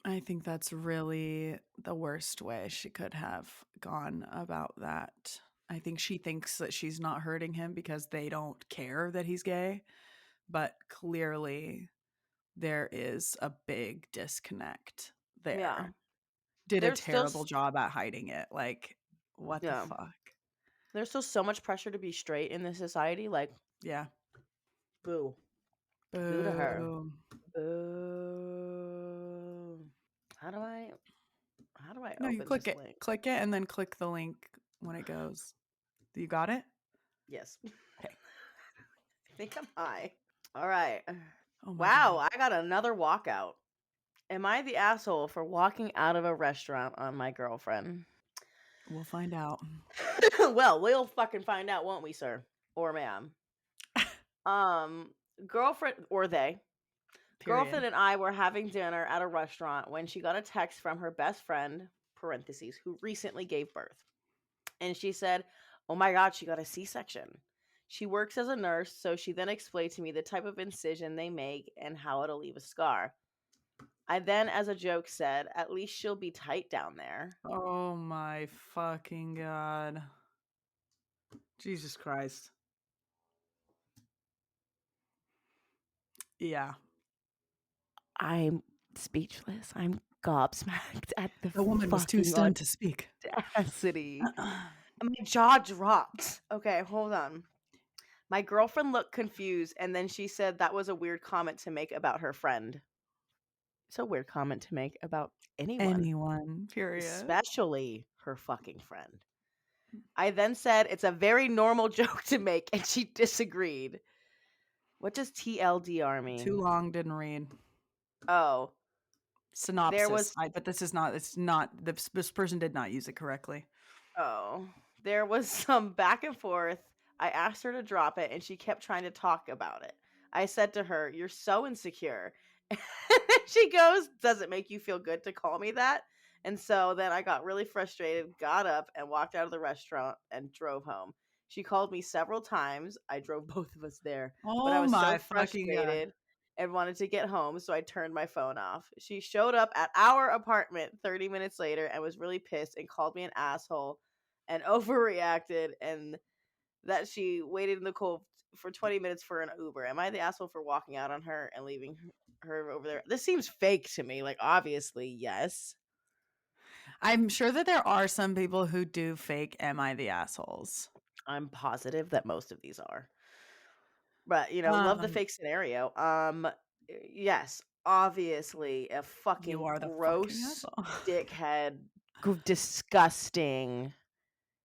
I think that's really the worst way she could have gone about that. I think she thinks that she's not hurting him because they don't care that he's gay, but clearly there is a big disconnect there. Yeah. Did a There's still terrible job at hiding it. Like, what the Yeah. fuck? There's still so much pressure to be straight in this society. Like, Yeah. boo. Boo to her. Boo. Boo. How do I No, you open click this it. link? Click it and then click the link when it goes. You got it? Yes. Okay. I think I'm high. All right. Oh my Wow, God. I got another walkout. Am I the asshole for walking out of a restaurant on my girlfriend? We'll find out. Well, we'll fucking find out, won't we, sir? Or ma'am. Girlfriend or they. Period. Girlfriend and I were having dinner at a restaurant when she got a text from her best friend, parentheses, who recently gave birth. And she said, oh my God, she got a C-section. She works as a nurse, so she then explained to me the type of incision they make and how it'll leave a scar. I then, as a joke, said, at least she'll be tight down there. Oh my fucking God. Jesus Christ. Yeah. I'm speechless. I'm gobsmacked at The woman was too fucking stunned to speak. audacity. My jaw dropped. Okay, hold on. My girlfriend looked confused, and then she said that was a weird comment to make about her friend. It's a weird comment to make about anyone. Anyone, period. Especially her fucking friend. I then said it's a very normal joke to make, and she disagreed. What does TLDR mean? Too long, didn't read. Oh. Synopsis. But this is not, it's not, this person did not use it correctly. Oh. There was some back and forth. I asked her to drop it, and she kept trying to talk about it. I said to her, "You're so insecure." And she goes, "Does it make you feel good to call me that?" And so then I got really frustrated, got up, and walked out of the restaurant and drove home. She called me several times. I drove both of us there. But I Oh was my so fucking God. frustrated and wanted to get home, so I turned my phone off. She showed up at our apartment 30 minutes later and was really pissed and called me an asshole and overreacted, and that she waited in the cold for 20 minutes for an Uber. Am I the asshole for walking out on her and leaving her over there? This seems fake to me. Like, obviously, yes. I'm sure that there are some people who do fake "Am I the assholes?" I'm positive that most of these are. But, love the fake scenario. Yes, obviously a fucking You are the gross fucking asshole. dickhead, disgusting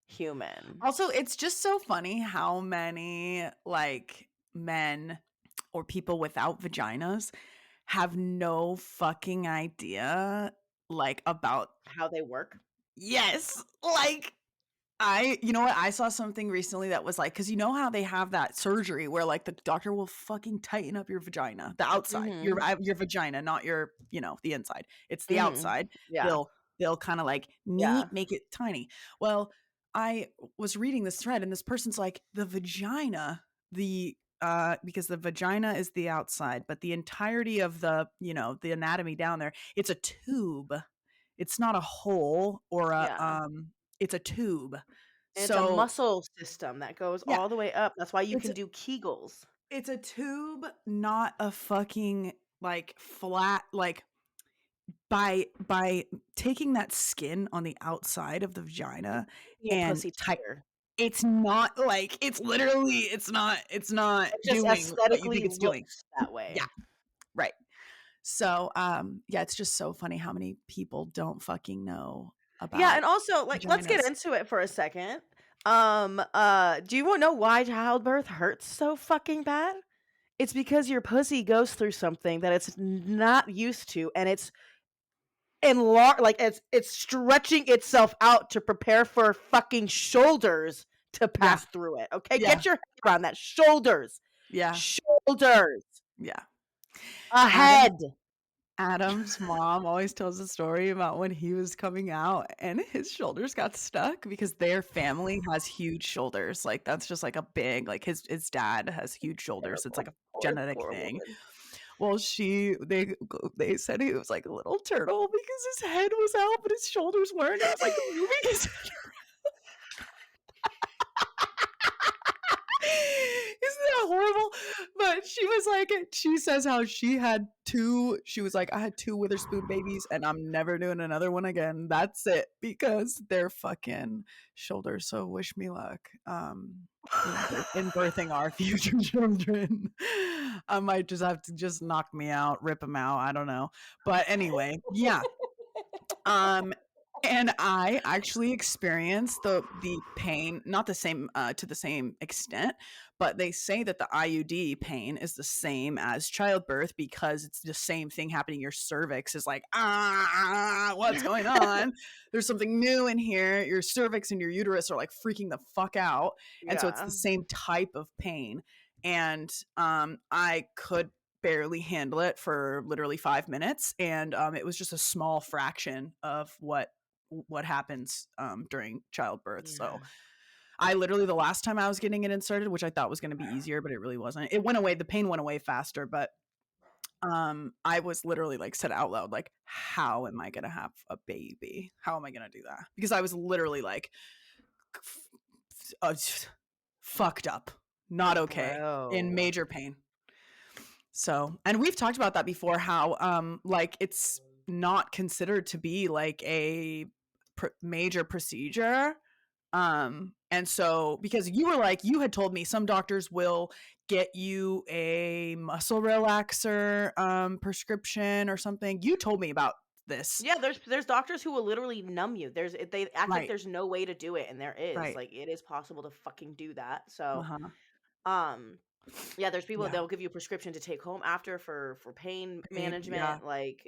human. Also, it's just so funny how many like men or people without vaginas have no fucking idea like about How they work. yes, like you know what? I saw something recently that was like, because you know how they have that surgery where like the doctor will fucking tighten up your vagina, the outside, your vagina, not your, the inside. It's the outside. Yeah. They'll kind of like make it tiny. Well, I was reading this thread and this person's like, the vagina, because the vagina is the outside, but the entirety of the, the anatomy down there, it's a tube. It's not a hole or a it's a tube. And So it's a muscle system that goes all the way up. That's why you can do Kegels. It's a tube, not a fucking like flat, like by taking that skin on the outside of the vagina and pussy tighter. It's not like, it's literally, it's not It just doing what you aesthetically think it's doing. looks that way. Yeah. Right. So, it's just so funny how many people don't fucking know about. Yeah, and also like let's get vaginas. into it for a second. Do you want to know why childbirth hurts so fucking bad? It's because your pussy goes through something that it's not used to, and it's like it's stretching itself out to prepare for fucking shoulders to pass through it. Okay, get your head around that. Shoulders. Yeah. Shoulders. Yeah. A head. Adam's mom always tells a story about when he was coming out and his shoulders got stuck because their family has huge shoulders. Like that's just like a big, like his dad has huge shoulders. It's like a genetic thing. Woman. Well, they said he was like a little turtle because his head was out, but his shoulders weren't. It was like moving his head around. Isn't that horrible? But she says how she was like, I had 2 Witherspoon babies and I'm never doing another one again. That's it, because they're fucking shoulders. So wish me luck in birthing our future children. I might just have to just knock me out, rip them out. I don't know. But anyway, yeah. And I actually experienced the pain, not the same to the same extent, but they say that the IUD pain is the same as childbirth because it's the same thing happening. Your cervix is like, what's going on? There's something new in here. Your cervix and your uterus are like freaking the fuck out. And so it's the same type of pain. And I could barely handle it for literally 5 minutes. And it was just a small fraction of what happens during childbirth. So I literally, the last time I was getting it inserted, which I thought was going to be easier, but it really wasn't. It went away. The pain went away faster, but I was literally like said out loud, like, how am I going to have a baby? How am I going to do that? Because I was literally like fucked up, not okay, in major pain. So, and we've talked about that before, how like it's not considered to be like a major procedure. And so, because you had told me some doctors will get you a muscle relaxer prescription or something. You told me about this. Yeah, there's doctors who will literally numb you. They act like Right. there's no way to do it, and there is. Right. Like, it is possible to fucking do that. So, Uh-huh. um, yeah, there's people Yeah. they'll give you a prescription to take home after for pain Yeah. management. Like,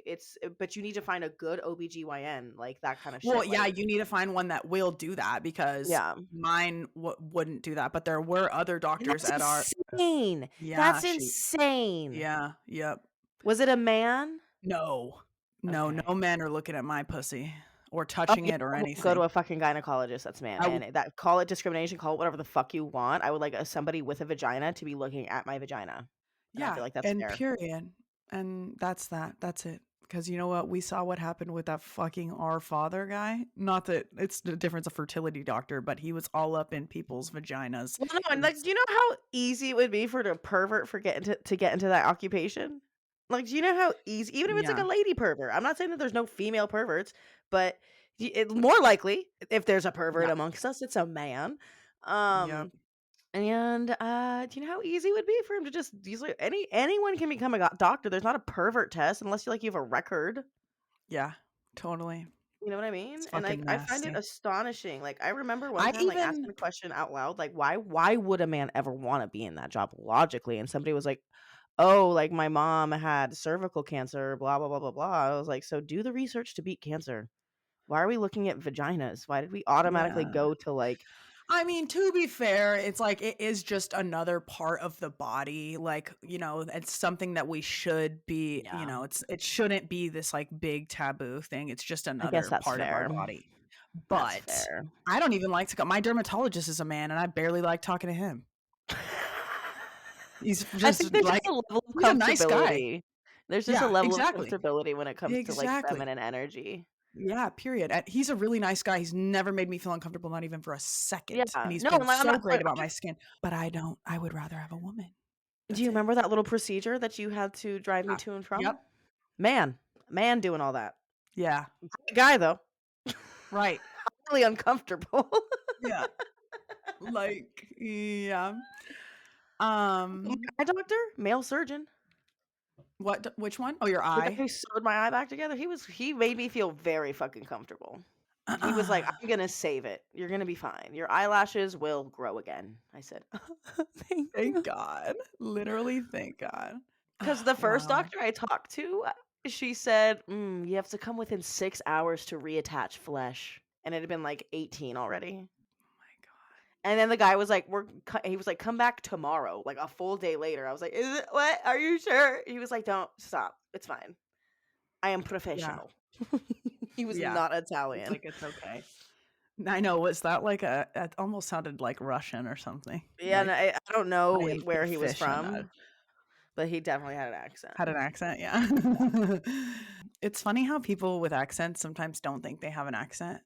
but you need to find a good OBGYN, like that kind of Well, shit. yeah, Like, you need to find one that will do that because yeah, mine wouldn't do that. But there were other and doctors that's at our. insane. Yeah, That's she. insane. Yeah. Yep. Was it a man? No. No. Okay. No men are looking at my pussy or Oh, touching yeah, it or I won't go to anything. a fucking gynecologist that's man, I w- and that call it discrimination, call it whatever the fuck you want. I would like somebody with a vagina to be looking at my vagina, and I Yeah, feel like that's and fair. period. And that's that. That's it. Because you know what? We saw what happened with that fucking Our Father guy. Not that it's the difference of fertility doctor, but he was all up in people's vaginas. Well, no, He and like, was, do you know how easy it would be for a pervert to get into that occupation? Like, do you know how easy, even if it's like yeah. a lady pervert? I'm not saying that there's no female perverts, but it's more likely if there's a pervert Yep. amongst us, it's a man. Yep. And do you know how easy it would be for him to just usually anyone can become a doctor. There's not a pervert test unless you have a record. Yeah. Totally. You know what I mean? It's And like, fucking I find it nasty. astonishing. Like, I remember one I time like asking even a question out loud, like why would a man ever want to be in that job logically? And somebody was like, "Oh, like my mom had cervical cancer, blah blah blah blah blah." I was like, "So do the research to beat cancer. Why are we looking at vaginas? Why did we automatically yeah. go to like I mean, to be fair, it's like it is just another part of the body. Like, it's something that we should be, yeah, it shouldn't be this like big taboo thing. It's just I guess another that's part of our fair. body. That's But fair." I don't even like to go. My dermatologist is a man and I barely like talking to him. He's I think just there's like, just a level of he's a nice guy. comfortability. There's just a Yeah, level of exactly. comfortability when it comes to like Exactly. feminine energy. Yeah, period. He's a really nice guy. He's never made me feel uncomfortable, not even for a Yeah. second. And he's No, been I'm so not, great about my skin. But I would rather have a woman. do That's you it. remember that little procedure that you had to drive me Yeah. to and from? Yep. Man doing all that. Yeah. Great guy though. Right. Really uncomfortable. Yeah. Like, yeah. Eye doctor, male surgeon. Which one? Oh, your The guy eye. who sewed my eye back together, he made me feel very fucking comfortable. He was like, "I'm gonna save it. You're gonna be fine. Your eyelashes will grow again." I said, "Thank Thank you." God. Literally, thank God. Because the first Wow. doctor I talked to, she said, "You have to come within 6 hours to reattach flesh," and it had been like 18 already. My God. And then the guy was like, he was like, "Come back tomorrow," like a full day later. I was like, "Is it what? Are you sure?" He was like, "Don't stop. It's fine. I am Yeah. professional." He was Yeah. not It's Italian. like, it's okay. I know. Was that like it almost sounded like Russian or something? Yeah, and Like, I don't know I am where he was professional. from, but he definitely had an accent. Had an accent, yeah. It's funny how people with accents sometimes don't think they have an accent.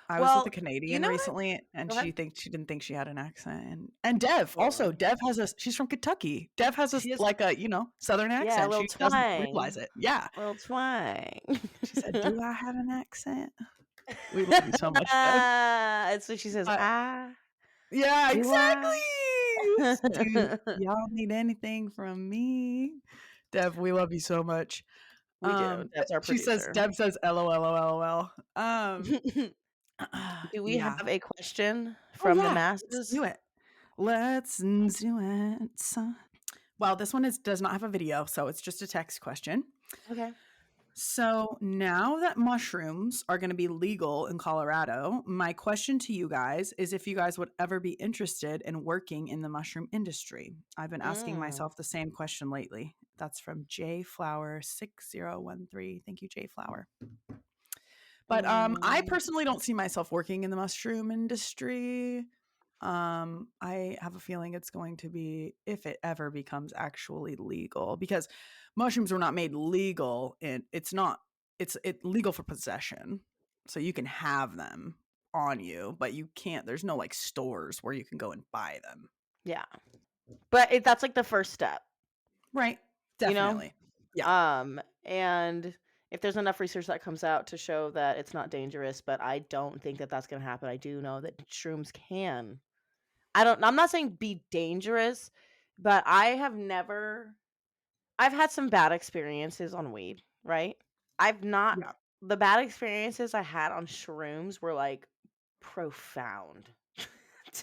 I was with a Well, you Canadian know what? recently, and Go ahead. she didn't think she had an accent, and Dev Well, also. Dev has she's from Kentucky. Dev has she is, like a southern yeah, a accent. little She doesn't realize twang. it. Yeah, A little twang. she said, "Do I have an accent?" We love you so much, Dev. And so she says, Uh, "Ah, yeah, do I?" exactly. Do y'all need anything from me, Dev? We love you so much. We do. That's our She says, producer. Deb says, LOL. Do we Yeah. have a question Oh from the yeah. Let's masses? do it. Let's do it. Well, this one does not have a video, so it's just a text question. Okay. So now that mushrooms are going to be legal in Colorado, my question to you guys is if you guys would ever be interested in working in the mushroom industry. I've been asking myself the same question lately. That's from JFlower6013. Thank you, JFlower. But I personally don't see myself working in the mushroom industry. I have a feeling it's going to be, if it ever becomes actually legal, because mushrooms were not made legal, and it's legal for possession. So you can have them on you, but you can't, there's no like stores where you can go and buy them. Yeah. But that's like the first step. Right. Definitely. You know? Yeah. And if there's enough research that comes out to show that it's not dangerous, but I don't think that that's going to happen. I do know that shrooms can. I'm not saying be dangerous, but I've had some bad experiences on weed, right? I've not. Yeah. The bad experiences I had on shrooms were like profound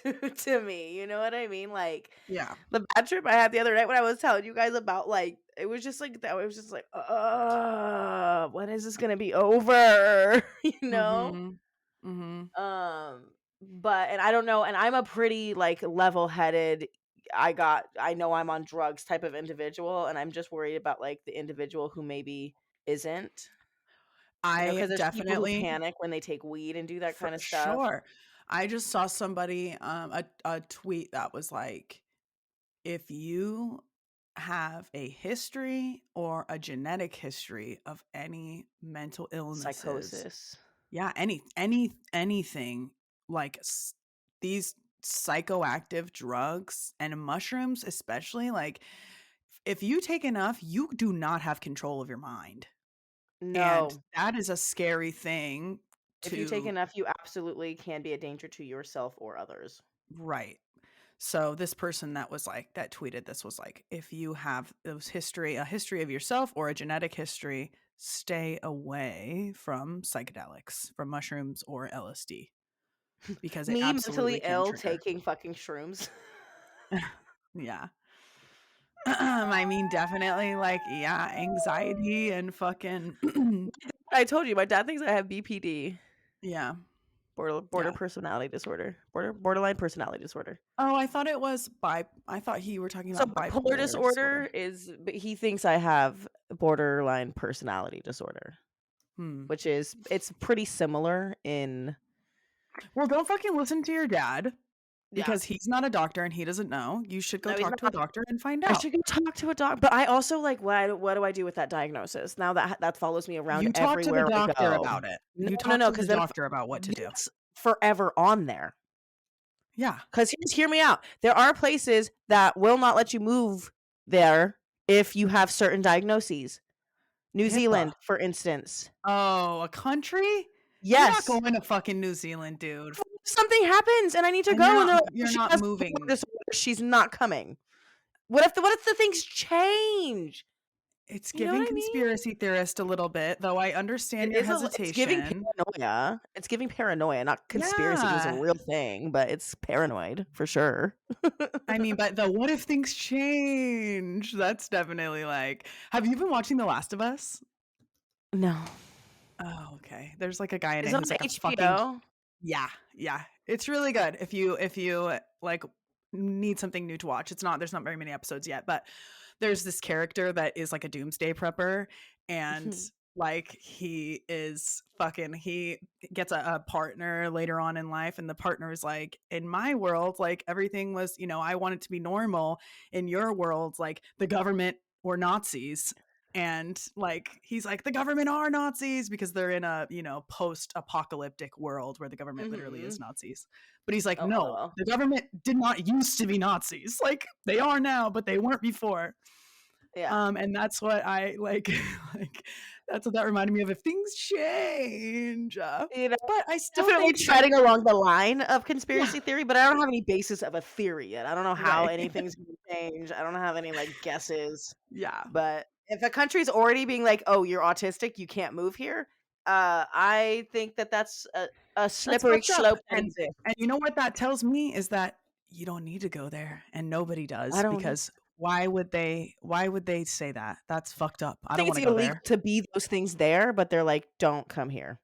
to me. You know what I mean? Like Yeah. the bad trip I had the other night when I was telling you guys about, like, it was just like that. It was just like, when is this gonna be over? You know? Mm-hmm. Mm-hmm. But and I don't know, and I'm a pretty like level-headed, I know I'm on drugs type of individual, and I'm just worried about like the individual who maybe isn't. I Because there's people who definitely, panic when they take weed and do that for kind of stuff. sure. I just saw somebody, a tweet that was like, if you have a history or a genetic history of any mental illnesses, Psychosis. yeah, anything like these psychoactive drugs and mushrooms, especially, like if you take enough, you do not have control of your mind. And No. that is a scary thing If you take to, enough, you absolutely can be a danger to yourself or others. right. So this person that was like, that tweeted this was like, if you have a history of yourself or a genetic history, stay away from psychedelics, from mushrooms or LSD, because it Me, absolutely mentally can ill, trigger. taking fucking shrooms. Yeah. I mean, definitely, like, yeah, anxiety and fucking I told you, my dad thinks I have BPD, yeah. border Yeah. personality disorder, borderline personality disorder. Oh, I thought it was I thought you were talking So about bipolar bipolar disorder. disorder is, but he thinks I have borderline personality disorder, Hmm. which is, it's pretty similar in, Well, don't fucking listen to your dad, yeah. because he's not a doctor and he doesn't know. You should go No, he's talk to a not. doctor and find I out. should go talk to a doc, but I also like, what do I do with that diagnosis now that follows me around You talk to the everywhere I doctor go? about it. No, You no, talk no, to the because then doctor about what to do. it's forever on there. Yeah. Because hear me out. There are places that will not let you move there if you have certain diagnoses. New HIPAA. Zealand, for instance. Oh, a country? You're not Yes. going to fucking New Zealand, dude. If something happens and I need to And go, and they're like, you're she not has bipolar moving. disorder, she's not coming. What if the things change? It's You know giving what I mean? conspiracy theorist a little bit, though I understand your It's giving hesitation. paranoia. It's giving paranoia, not conspiracy, because it's a Yeah. real thing, but it's paranoid for sure. I mean, but the what if things change? That's definitely like, have you been watching The Last of Us? No. Oh, okay. There's like a guy in It's it on who's like a fucking, HBO. yeah, yeah. It's really good if you like need something new to watch. There's not very many episodes yet, but there's this character that is like a doomsday prepper, and like he gets a partner later on in life, and the partner is like, in my world, like everything was, I want it to be normal. In your world, like the government were Nazis. And like he's like, the government are Nazis, because they're in a post-apocalyptic world where the government literally is Nazis. But he's like, Oh, no, LOL. the government did not used to be Nazis. Like they are now, but they weren't before. Yeah. And that's what I like. Like that's what that reminded me of. If things change, You know, but I still definitely think treading along the line of yeah, conspiracy theory, but I don't have any basis of a theory yet. I don't know how right, anything's gonna change. I don't have any like guesses. yeah. But if a country's already being like, "Oh, you're autistic, you can't move here," I think that's a That's slippery fucked up. slope that And exists. you know what that tells me is that you don't need to go there, and nobody I does, don't know. because why would they say that? That's fucked up. I I don't think want it's to go illegal there. to be those things there, but they're like, "Don't come here."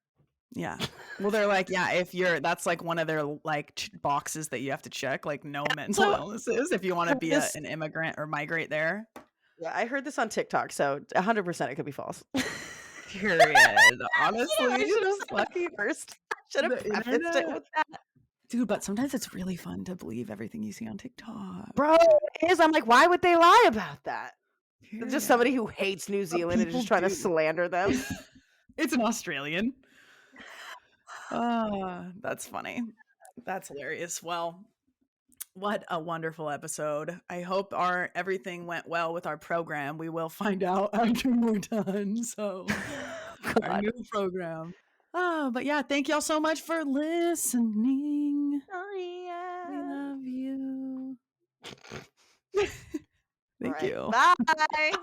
Yeah. Well, they're like, yeah, that's like one of their like boxes that you have to check, like no mental So illnesses if you want to heard be this. an immigrant or migrate there. Yeah, I heard this on TikTok, so 100% it could be false. Period. Honestly, I should have said that lucky first. I should have the prefaced it internet. with that. Dude, but sometimes it's really fun to believe everything you see on TikTok. Bro, it is. I'm like, why would they lie about that? It's just somebody Period. who hates New But Zealand and is people just trying to do. slander them. It's an Australian. That's funny. That's hilarious. Well, what a wonderful episode. I hope everything went well with our program. We will find out after we're done. So our new program. But yeah, thank y'all so much for listening. Oh, yeah. We love you. Thank Right. you. Bye.